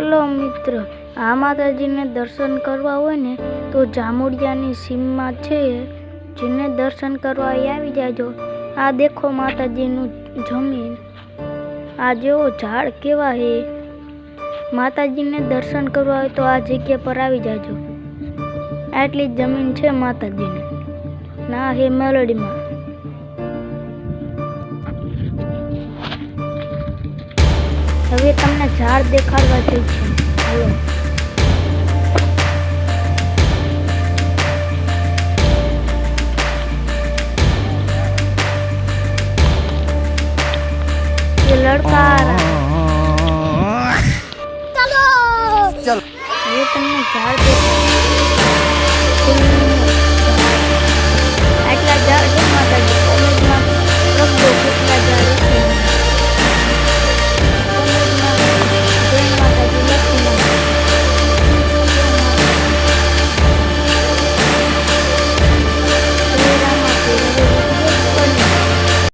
ચલો મિત્ર, આ માતાજીને દર્શન કરવા હોય ને તો જામુડિયાની સીમમાં છે, જેને દર્શન કરવા આવી જાજો। આ દેખો માતાજીનું જમીન, આ જેવો ઝાડ કેવા હે। માતાજીને દર્શન કરવા હોય તો આ જગ્યા પર આવી જાજો। આટલી જમીન છે માતાજીને, ના હે મેલોડીમાં। હવે તમને ઝાડ દેખાડવા જઈ છે, હાલો। ये लड़का आ रहा है, चलो चलो। ये तुमने ઝાડ આટલા ઝાડ છે માતાજી, કોમેન્ટમાં લખજો કેટલા